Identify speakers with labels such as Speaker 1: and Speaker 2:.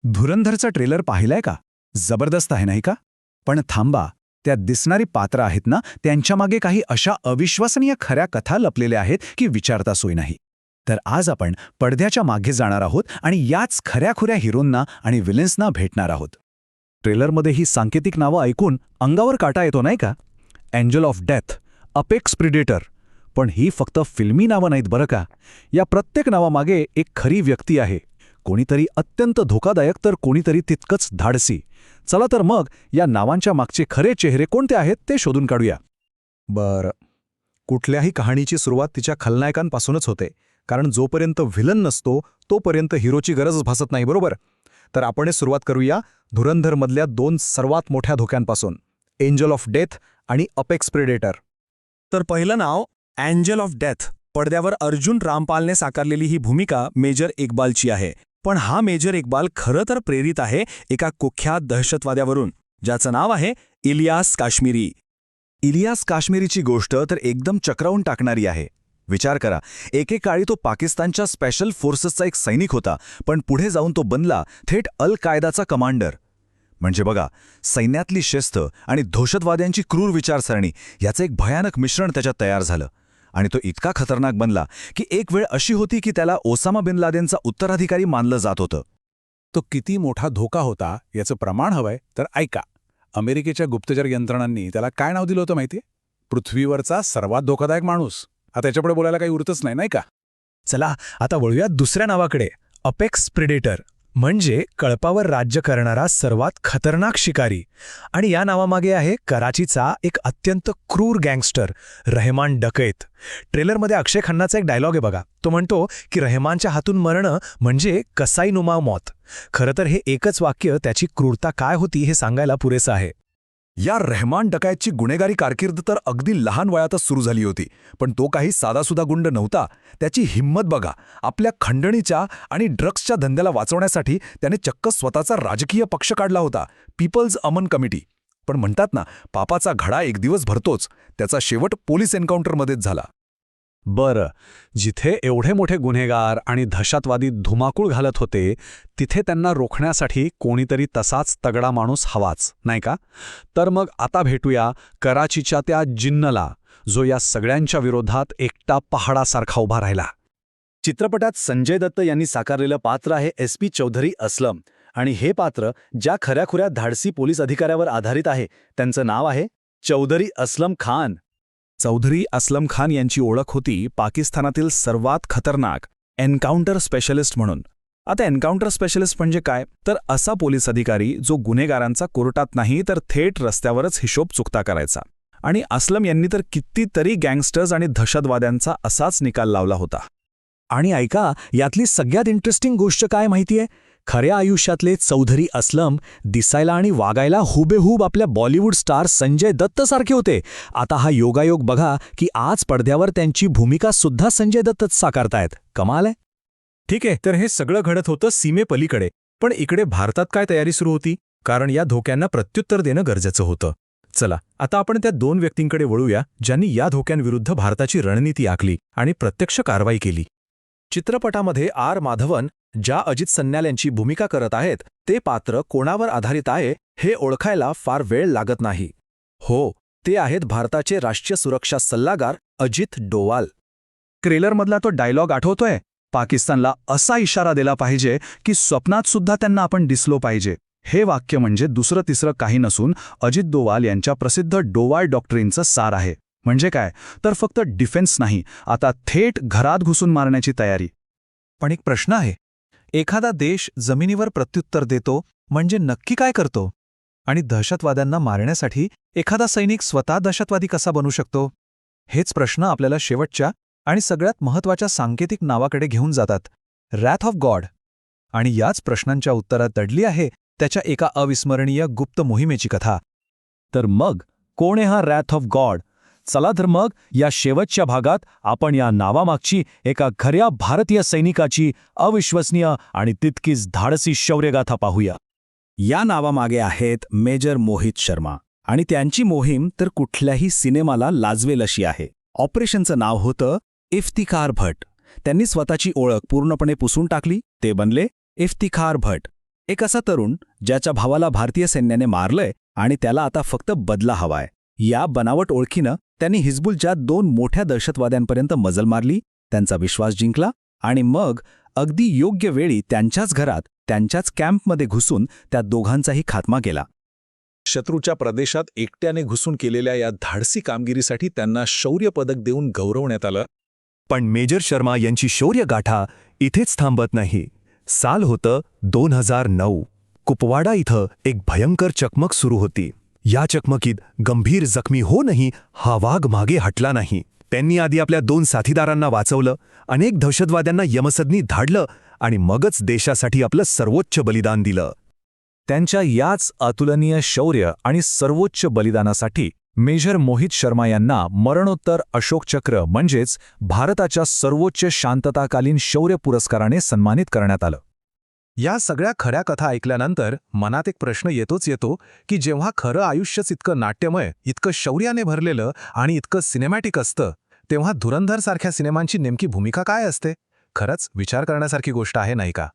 Speaker 1: धुरंधरचा trailer पाहिलाय का? जबरदस्त आहे नाही का? पण थांबा, त्यात दिसणारी पात्र आहेत ना, त्यांच्यामागे काही अशा अविश्वसनीय खऱ्या कथा लपलेल्या आहेत की विचारता सोय नाही. तर आज आपण पडद्याच्या मागे जाणार आहोत आणि याच खऱ्याखुऱ्या हिरोंना आणि विलन्सना भेटणार आहोत. ट्रेलरमध्ये ही सांकेतिक नावं ऐकून अंगावर काटा येतो नाही का? Angel of death, apex predator. पण ही फक्त फिल्मी नावं नाहीत बरं का. या प्रत्येक नावामागे एक खरी व्यक्ती आहे. कोणीतरी अत्यंत धोकादायक तर कोणीतरी तितकंच धाडसी. चला तर मग या नावांच्या मागचे खरे चेहरे कोणते आहेत ते शोधून काढूया.
Speaker 2: बरं, कुठल्याही कहाणीची सुरुवात तिच्या खलनायकांपासूनच होते, कारण जोपर्यंत व्हिलन नसतो तोपर्यंत हिरोची गरजच भासत नाही, बरोबर? तर आपण सुरुवात करूया धुरंधरमधल्या दोन सर्वात मोठ्या धोक्यांपासून, एंजल ऑफ डेथ आणि अपेक्स प्रेडेटर.
Speaker 3: तर पहिलं नाव एंजल ऑफ डेथ. पडद्यावर अर्जुन रामपालने साकारलेली ही भूमिका मेजर इक्बालची आहे. पण हा मेजर इक्बाल खरं तर प्रेरित आहे एका कुख्यात दहशतवाद्यावरून, ज्याचं नाव आहे इलियास काश्मीरी.
Speaker 1: इलियास काश्मीरीची गोष्ट तर एकदम चक्रावून टाकणारी आहे. विचार करा, एकेकाळी तो पाकिस्तानच्या स्पेशल फोर्सेसचा एक सैनिक होता, पण पुढे जाऊन तो बनला थेट अल कायदाचा कमांडर. म्हणजे बघा, सैन्यातली शिस्त आणि दहशतवाद्यांची क्रूर विचारसरणी याचं एक भयानक मिश्रण त्याच्यात तयार झालं. आणि तो इतका खतरनाक बनला की एक वेळ अशी होती की त्याला ओसामा बिन लादेनचा उत्तराधिकारी मानलं जात होतं.
Speaker 4: तो किती मोठा धोका होता याचं प्रमाण हवंय तर ऐका. अमेरिकेच्या गुप्तचर यंत्रणांनी त्याला काय नाव दिलं होतं माहितीये? पृथ्वीवरचा सर्वात धोकादायक माणूस. आता याच्यापुढे बोलायला काही उरतच नाही, नाही का?
Speaker 2: चला आता वळूया दुसऱ्या नावाकडे, अपेक्स प्रेडेटर, म्हणजे कळपावर राज्य करणारा सर्वात खतरनाक शिकारी. आणि या नावामागे आहे कराचीचा एक अत्यंत क्रूर गँगस्टर, रहमान डकैत. ट्रेलरमध्ये अक्षय खन्नाचा एक डायलॉग आहे बघा. तो म्हणतो की रहमानच्या हातून मरणं म्हणजे कसाईनुमा मौत. खरं तर हे एकच वाक्य त्याची क्रूरता काय होती हे सांगायला पुरेसं आहे.
Speaker 1: या रहमान डकायतची गुन्हेगारी कारकीर्द तर अगदी लहान वयातच सुरू झाली होती. पण तो काही साधासुधा गुंड नव्हता. त्याची हिंमत बघा. आपल्या खंडणीच्या आणि ड्रग्सच्या धंद्याला वाचवण्यासाठी त्याने चक्क स्वतःचा राजकीय पक्ष काढला होता, पीपल्स अमन कमिटी. पण म्हणतात ना, पापाचा घडा एक दिवस भरतोच. त्याचा शेवट पोलीस एन्काउंटरमध्येच झाला.
Speaker 4: बरं, जिथे एवढे मोठे गुन्हेगार आणि दहशतवादी धुमाकूळ घालत होते, तिथे त्यांना रोखण्यासाठी कोणीतरी तसाच तगडा माणूस हवाच, नाही का? तर मग आता भेटूया कराचीच्या त्या जिन्नला, जो या सगळ्यांच्या विरोधात एकटा पहाडासारखा उभा राहिला.
Speaker 1: चित्रपटात संजय दत्त यांनी साकारलेलं पात्र आहे SP चौधरी असलम. आणि हे पात्र ज्या खऱ्याखुऱ्या धाडसी पोलीस अधिकाऱ्यावर आधारित आहे, त्यांचं नाव आहे चौधरी असलम खान. चौधरी असलम खान यांची ओळख होती पाकिस्तानातील सर्वात खतरनाक एन्काउंटर स्पेशलिस्ट म्हणून. आता एन्काउंटर स्पेशलिस्ट म्हणजे काय? तर असा पोलीस अधिकारी जो गुन्हेगारांचा कोर्टात नाही तर थेट रस्त्यावरच हिशोब चुकता करायचा. आणि असलम यांनी तर कितीतरी गँगस्टर्स आणि दहशतवाद्यांचा असाच निकाल लावला होता.
Speaker 2: आणि ऐका, यातली सगळ्यात इंटरेस्टिंग गोष्ट काय माहितीये? खऱ्या आयुष्यातले चौधरी असलम दिसायला आणि वागायला हुबेहूब आपल्या बॉलिवूड स्टार संजय दत्तसारखे होते. आता हा योगायोग बघा की आज पडद्यावर त्यांची भूमिका सुद्धा संजय दत्तच साकारतायत. कमाल आहे.
Speaker 3: ठीक आहे, तर हे सगळं घडत होतं सीमेपलीकडे. पण इकडे भारतात काय तयारी सुरू होती? कारण या धोक्यांना प्रत्युत्तर देणं गरजेचं होतं. चला आता आपण त्या दोन व्यक्तींकडे वळूया ज्यांनी या धोक्यांविरुद्ध भारताची रणनीती आखली आणि प्रत्यक्ष कारवाई केली.
Speaker 2: चित्रपटामध्ये माधवन ज्या अजित सन्याल यांची भूमिका करत आहेत, ते पात्र कोणावर आधारित आहे हे ओळखायला फार वेळ लागत नाही. हो, ते आहेत भारताचे राष्ट्रीय सुरक्षा सल्लागार अजित डोवाल.
Speaker 1: ट्रेलरमधला तो डायलॉग आठवतोय? पाकिस्तानला असा इशारा दिला पाहिजे की स्वप्नात सुद्धा त्यांना आपण दिसलो पाहिजे. हे वाक्य म्हणजे दुसरं तिसरं काही नसून अजित डोवाल यांच्या प्रसिद्ध डोवाल डॉक्ट्रिनचं सार आहे. म्हणजे काय? तर फक्त डिफेन्स नाही, आता थेट घरात घुसून मारण्याची तयारी.
Speaker 2: पण एक प्रश्न आहे, एखादा देश जमिनीवर प्रत्युत्तर देतो म्हणजे नक्की काय करतो? आणि दहशतवाद्यांना मारण्यासाठी एखादा सैनिक स्वतः दहशतवादी कसा बनू शकतो? हेच प्रश्न आपल्याला शेवटच्या आणि सगळ्यात महत्त्वाच्या सांकेतिक नावाकडे घेऊन जातात, रॅथ ऑफ गॉड. आणि याच प्रश्नांच्या उत्तरात दडली आहे त्याच्या एका अविस्मरणीय गुप्त मोहिमेची कथा.
Speaker 1: तर मग कोण आहे हा रॅथ ऑफ गॉड? चला तर मग या शेवटच्या भागात आपण या नावामागची एका खऱ्या भारतीय सैनिकाची अविश्वसनीय आणि तितकीच धाडसी शौर्यगाथा पाहूया. या नावामागे आहेत मेजर मोहित शर्मा. आणि त्यांची मोहीम तर कुठल्याही सिनेमाला लाजवेल अशी आहे. ऑपरेशनचं नाव होतं इफ्तिखार भट. त्यांनी स्वतःची ओळख पूर्णपणे पुसून टाकली. ते बनले इफ्तिखार भट. एक असा तरुण ज्याच्या भावाला भारतीय सैन्याने मारलंय आणि त्याला आता फक्त बदला हवाय. या बनावट ओळखीनं त्यांनी हिजबुलच्या 2 मोठ्या दहशतवाद्यांपर्यंत मजल मारली, त्यांचा विश्वास जिंकला आणि मग अगदी योग्य वेळी त्यांच्याच घरात, त्यांच्याच कॅम्पमध्ये घुसून त्या दोघांचाही खात्मा केला.
Speaker 3: शत्रूच्या प्रदेशात एकट्याने घुसून केलेल्या या धाडसी कामगिरीसाठी त्यांना शौर्य पदक देऊन गौरवण्यात आलं.
Speaker 5: पण मेजर शर्मा यांची शौर्यगाथा इथेच थांबत नाही. साल होतं 2009. कुपवाडा इथं एक भयंकर चकमक सुरू होती. या चकमकीत गंभीर जखमी होऊनही हा वाघ मागे हटला नाही. त्यांनी आधी आपल्या 2 साथीदारांना वाचवलं, अनेक दहशतवाद्यांना यमसदनी धाडलं आणि मगच देशासाठी आपलं सर्वोच्च बलिदान दिलं.
Speaker 2: त्यांच्या याच अतुलनीय शौर्य आणि सर्वोच्च बलिदानासाठी मेजर मोहित शर्मा यांना मरणोत्तर अशोक चक्र म्हणजेच भारताच्या सर्वोच्च शांतताकालीन शौर्य पुरस्काराने सन्मानित करण्यात आलं.
Speaker 3: या सगळ्या खऱ्या कथा ऐकल्यानंतर मनात एक प्रश्न येतो की जेव्हा खरं आयुष्यच इतकं नाट्यमय, इतकं शौर्याने भरलेलं आणि इतकं सिनेमॅटिक असतं, तेव्हा धुरंधर सारख्या सिनेमांची नेमकी भूमिका काय असते? खरंच विचार करण्यासारखी गोष्ट आहे, नाही का?